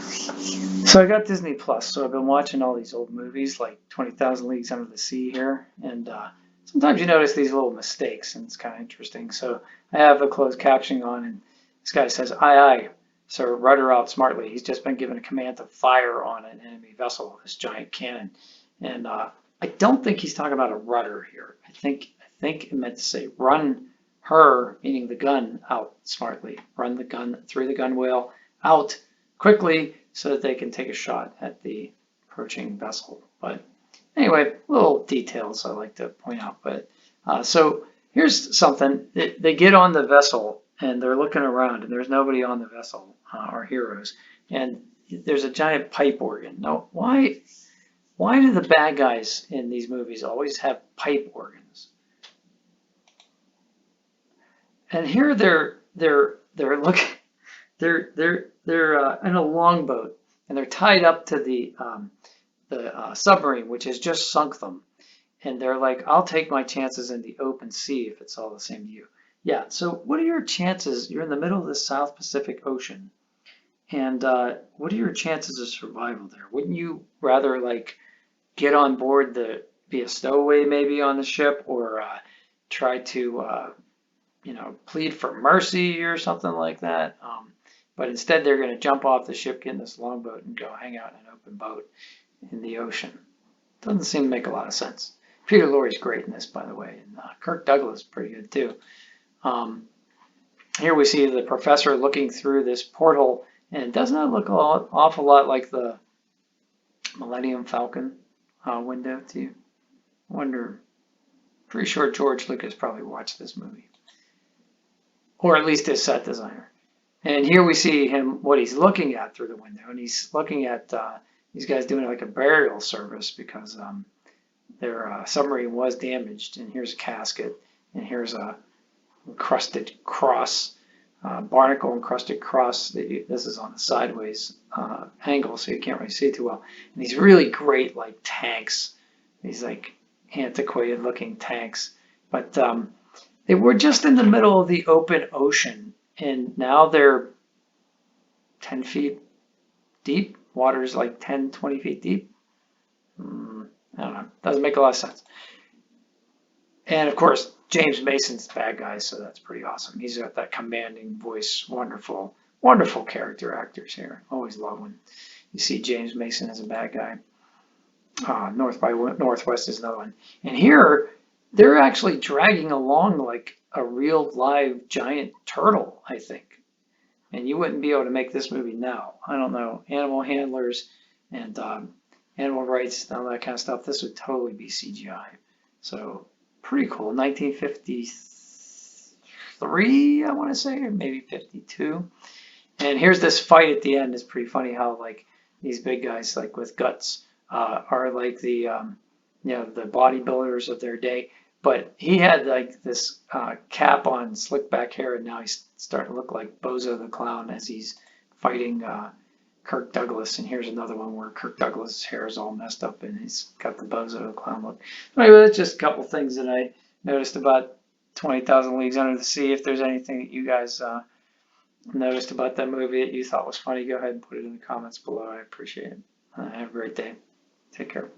So I got Disney Plus, so I've been watching all these old movies like 20,000 Leagues Under the Sea here, and sometimes you notice these little mistakes, and it's kind of interesting. So I have a closed captioning on, and this guy says, "Aye, aye, sir, rudder out smartly." He's just been given a command to fire on an enemy vessel, this giant cannon, and I don't think he's talking about a rudder here. I think it meant to say run her, meaning the gun, out smartly. Run the gun through the gunwale out quickly so that they can take a shot at the approaching vessel. But anyway, little details I like to point out. But so here's something. They get on the vessel and they're looking around and there's nobody on the vessel, our heroes. And there's a giant pipe organ. Now, why do the bad guys in these movies always have pipe organs? And here they're looking. They're in a longboat and they're tied up to the submarine, which has just sunk them. And they're like, "I'll take my chances in the open sea if it's all the same to you." Yeah. So what are your chances? You're in the middle of the South Pacific Ocean, and what are your chances of survival there? Wouldn't you rather like get on board be a stowaway maybe on the ship, or try to plead for mercy or something like that? But instead, they're going to jump off the ship, get in this longboat, and go hang out in an open boat in the ocean. Doesn't seem to make a lot of sense. Peter Lorre's great in this, by the way, and Kirk Douglas is pretty good too. Here we see the professor looking through this portal, and doesn't that look an awful lot like the Millennium Falcon window to you? I wonder, pretty sure George Lucas probably watched this movie, or at least his set designer. And here we see him, what he's looking at through the window, and he's looking at these guys doing like a burial service because their submarine was damaged. And here's a casket, and here's a encrusted cross, barnacle encrusted cross. This is on the sideways angle, so you can't really see too well. And these really great like tanks, these like antiquated looking tanks, but they were just in the middle of the open ocean. And now they're 10 feet deep. Water's like 10, 20 feet deep. I don't know. Doesn't make a lot of sense. And of course, James Mason's the bad guy, so that's pretty awesome. He's got that commanding voice. Wonderful, wonderful character actors here. Always love when you see James Mason as a bad guy. North by Northwest is another one. And here, they're actually dragging along like a real live giant turtle, I think. And you wouldn't be able to make this movie now. I don't know, animal handlers and animal rights and all that kind of stuff. This would totally be CGI. So pretty cool. 1953, I want to say, or maybe 52. And here's this fight at the end. It's pretty funny how like these big guys like with guts are like the the bodybuilders of their day. But he had like this cap on, slick back hair, and now he's starting to look like Bozo the Clown as he's fighting Kirk Douglas. And here's another one where Kirk Douglas' hair is all messed up and he's got the Bozo the Clown look. Anyway, that's just a couple things that I noticed about 20,000 Leagues Under the Sea. If there's anything that you guys noticed about that movie that you thought was funny, go ahead and put it in the comments below. I appreciate it. Have a great day. Take care.